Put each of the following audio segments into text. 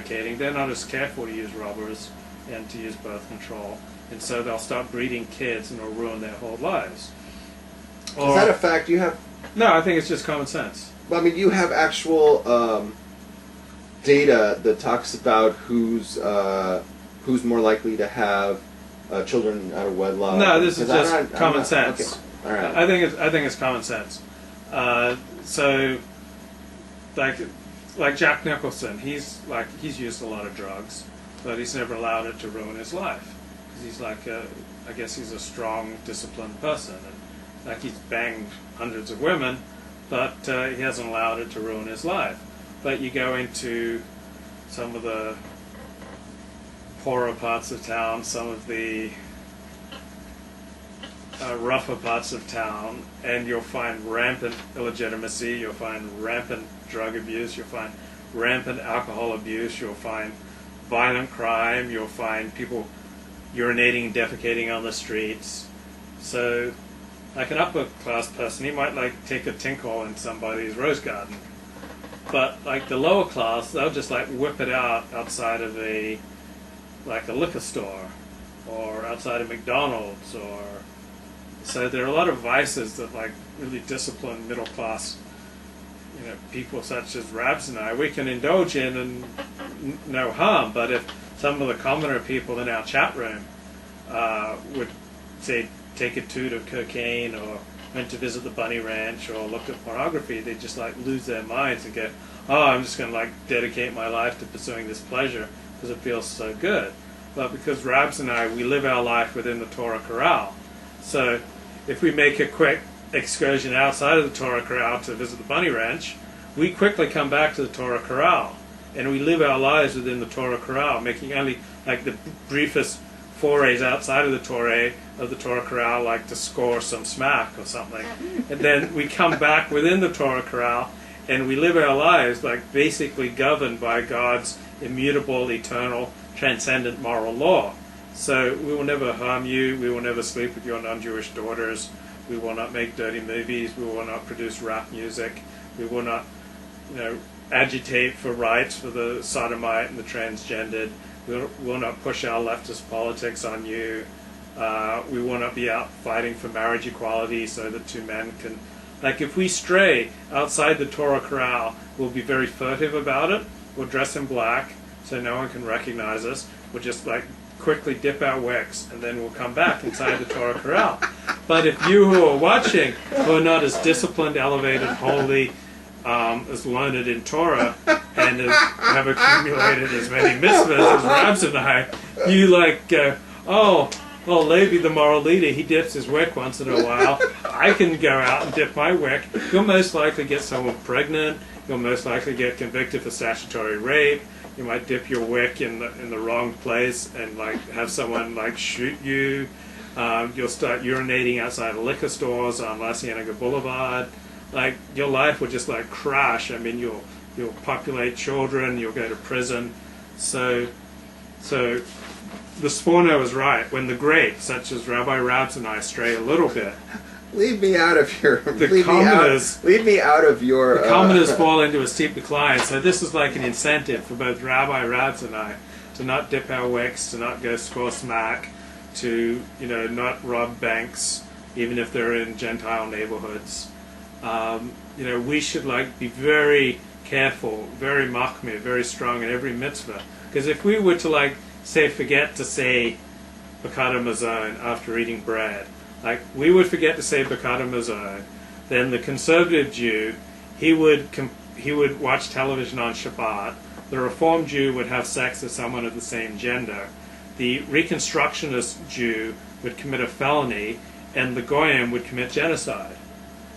they're not as careful to use rubbers and to use birth control, and so they'll start breeding kids and it'll ruin their whole lives. Is that a fact you have? No, I think it's just common sense. Well, I mean, you have actual data that talks about who's more likely to have children out of wedlock. No, this is just common sense. Okay. All right. I think it's common sense. So, like Jack Nicholson, he's used a lot of drugs, but he's never allowed it to ruin his life because he's I guess he's a strong, disciplined person, and he's banged hundreds of women, but he hasn't allowed it to ruin his life. But you go into some of the poorer parts of town, some of the rougher parts of town, and you'll find rampant illegitimacy, you'll find rampant drug abuse, you'll find rampant alcohol abuse, you'll find violent crime, you'll find people urinating and defecating on the streets. So, like an upper class person, he might take a tinkle in somebody's rose garden. But like the lower class, they'll just whip it out outside of a liquor store or outside of McDonald's, or so there are a lot of vices that really disciplined middle class people such as Rabbs and I, we can indulge in and no harm. But if some of the commoner people in our chat room would say take a toot of cocaine or went to visit the bunny ranch or looked at pornography, they just lose their minds and go, oh, I'm just going to dedicate my life to pursuing this pleasure because it feels so good. But because Rabbs and I, we live our life within the Torah corral. So if we make a quick excursion outside of the Torah corral to visit the bunny ranch, we quickly come back to the Torah corral and we live our lives within the Torah corral, making only the briefest forays outside of the Torah corral, to score some smack or something, and then we come back within the Torah corral and we live our lives basically governed by God's immutable, eternal, transcendent moral law. So we will never harm you, we will never sleep with your non-Jewish daughters, we will not make dirty movies, we will not produce rap music, we will not agitate for rights for the sodomite and the transgendered, we will not push our leftist politics on you, we will not be out fighting for marriage equality so that two men can... if we stray outside the Torah corral, we'll be very furtive about it, we'll dress in black so no one can recognize us, we'll just quickly dip our wicks and then we'll come back inside the Torah corral. But if you who are watching who are not as disciplined, elevated, holy, as learned in Torah and have accumulated as many mitzvahs as Rabbs and I, you go, oh, Levi, the moral leader, he dips his wick once in a while. I can go out and dip my wick. You'll most likely get someone pregnant. You'll most likely get convicted for statutory rape. You might dip your wick in the wrong place and have someone shoot you. You'll start urinating outside of liquor stores on La Cienega Boulevard. Your life will just crash. I mean, you'll populate children. You'll go to prison. So the Sforno is right. When the greats, such as Rabbi Rabbs and I, stray a little bit, leave me out of your. Leave me out of your. The commoners fall into a steep decline. So this is an incentive for both Rabbi Rabbs and I to not dip our wicks, to not go score smack, to not rob banks, even if they're in Gentile neighborhoods. We should be very careful, very machmir, very strong in every mitzvah. Because if we were to forget to say Birkat Hamazon after eating bread, we would forget to say Birkat Hamazon, then the conservative Jew, he would watch television on Shabbat. The Reform Jew would have sex with someone of the same gender. The Reconstructionist Jew would commit a felony, and the Goyim would commit genocide.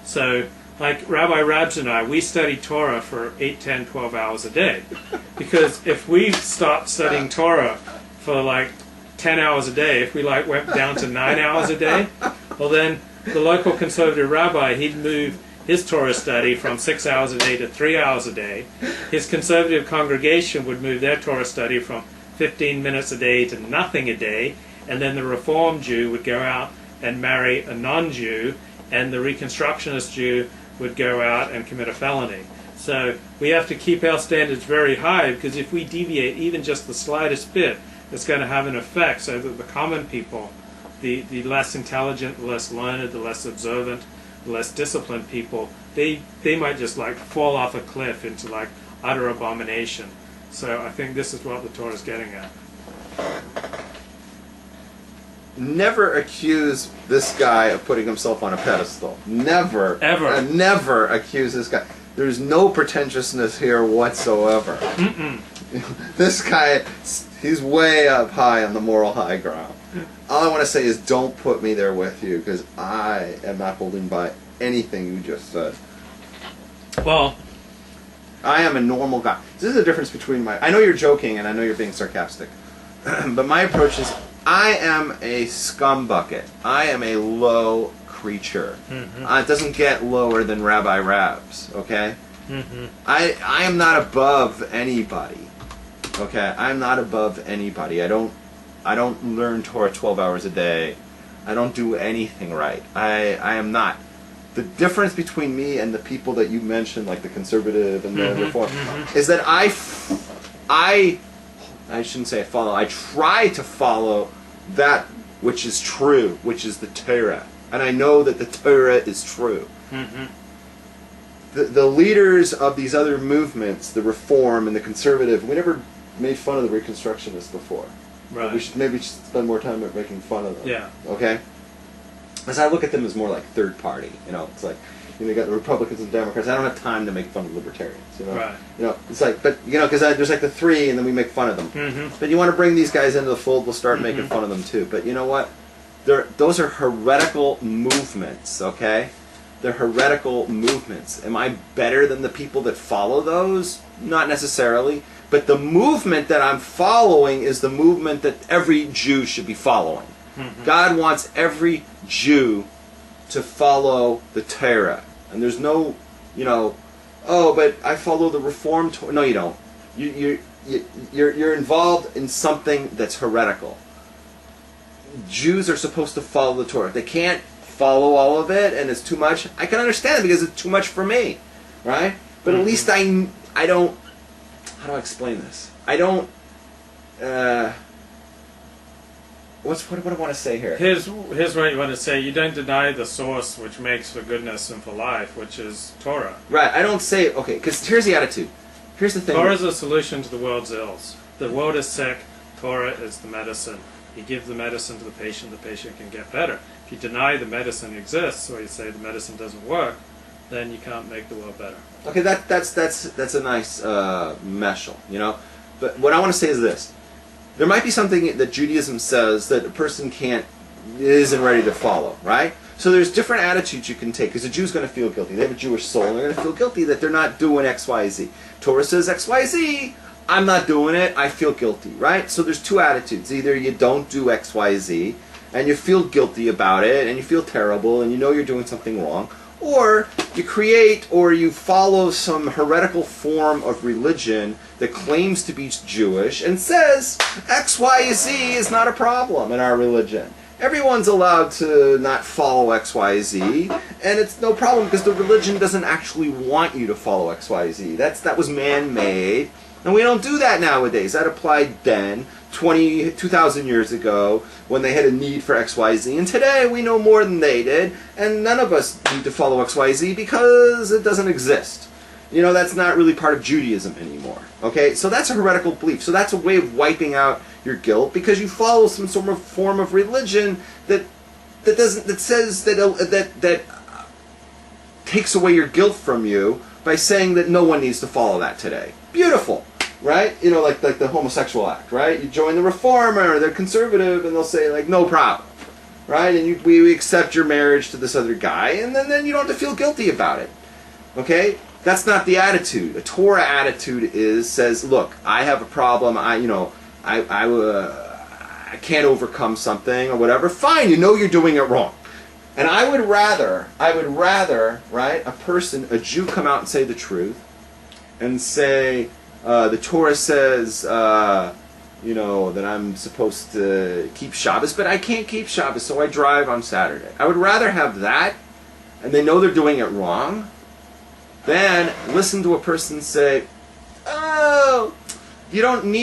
So, Rabbi Rabbs and I, we study Torah for 8, 10, 12 hours a day. Because if we stopped studying Torah for 10 hours a day, if we went down to 9 hours a day, well then the local conservative rabbi, he'd move his Torah study from 6 hours a day to 3 hours a day. His conservative congregation would move their Torah study from 15 minutes a day to nothing a day, and then the Reform Jew would go out and marry a non-Jew, and the Reconstructionist Jew would go out and commit a felony. So we have to keep our standards very high, because if we deviate even just the slightest bit, it's going to have an effect, so that the common people, the less intelligent, the less learned, the less observant, the less disciplined people, they might just like fall off a cliff into like utter abomination. So I think this is what the Torah is getting at. Never accuse this guy of putting himself on a pedestal. Never. Ever. Never accuse this guy. There's no pretentiousness here whatsoever. Mm-mm. This guy, he's way up high on the moral high ground. All I want to say is don't put me there with you, because I am not holding by anything you just said. Well, I am a normal guy. This is the difference between I know you're joking and I know you're being sarcastic, but my approach is I am a scumbucket. I am a low creature. Mm-hmm. It doesn't get lower than Rabbi Rabbs, okay? Mm-hmm. I am not above anybody, okay? I'm not above anybody. I don't learn Torah 12 hours a day. I don't do anything right. I am not. The difference between me and the people that you mentioned, like the conservative and the reform, is that I shouldn't say I follow, I try to follow that which is true, which is the Torah. And I know that the Torah is true. Mm-hmm. The leaders of these other movements, the reform and the conservative, we never made fun of the Reconstructionists before. Right. We should maybe spend more time at making fun of them. Yeah. Okay? Because I look at them as more like third party. You know, it's like, you got the Republicans and Democrats. I don't have time to make fun of libertarians. You know, right. You know, it's like, but because there's like the three, and then we make fun of them. Mm-hmm. But you want to bring these guys into the fold, we'll start making fun of them too. But you know what? Those are heretical movements. Okay, they're heretical movements. Am I better than the people that follow those? Not necessarily. But the movement that I'm following is the movement that every Jew should be following. Mm-hmm. God wants every Jew to follow the Torah. And there's no, oh, but I follow the Reformed Torah. No, you don't. You're involved in something that's heretical. Jews are supposed to follow the Torah. If they can't follow all of it and it's too much, I can understand it because it's too much for me, right? But at least I don't, how do I explain this? I don't, what do I want to say here? Here's what you want to say. You don't deny the source which makes for goodness and for life, which is Torah. Right. I don't say, okay, because here's the attitude. Here's the thing. Torah is a solution to the world's ills. The world is sick. Torah is the medicine. You give the medicine to the patient can get better. If you deny the medicine exists, or you say the medicine doesn't work, then you can't make the world better. Okay, that's a nice meshal, But what I want to say is this. There might be something that Judaism says that a person isn't ready to follow, right? So there's different attitudes you can take, because a Jew's going to feel guilty. They have a Jewish soul, and they're going to feel guilty that they're not doing X, Y, Z. Torah says X, Y, Z. I'm not doing it. I feel guilty, right? So there's two attitudes. Either you don't do X, Y, Z, and you feel guilty about it, and you feel terrible, and you know you're doing something wrong, or you create or you follow some heretical form of religion that claims to be Jewish and says X, Y, Z is not a problem in our religion. Everyone's allowed to not follow X, Y, Z, and it's no problem because the religion doesn't actually want you to follow X, Y, Z. That was man-made, and we don't do that nowadays. That applied then, 2,000 years ago, when they had a need for X, Y, Z, and today we know more than they did, and none of us need to follow X, Y, Z because it doesn't exist. That's not really part of Judaism anymore. Okay, so that's a heretical belief. So that's a way of wiping out your guilt because you follow some sort of form of religion that takes away your guilt from you by saying that no one needs to follow that today. Beautiful, right? Like the homosexual act, right? You join the reformer, or they're conservative, and they'll say like no problem, right? And we accept your marriage to this other guy, and then you don't have to feel guilty about it. Okay. That's not the attitude. A Torah attitude says, look, I have a problem. I can't overcome something or whatever. Fine, you're doing it wrong. And I would rather, right, a Jew come out and say the truth, and say the Torah says, that I'm supposed to keep Shabbos, but I can't keep Shabbos, so I drive on Saturday. I would rather have that, and they know they're doing it wrong, then listen to a person say, "Oh, you don't need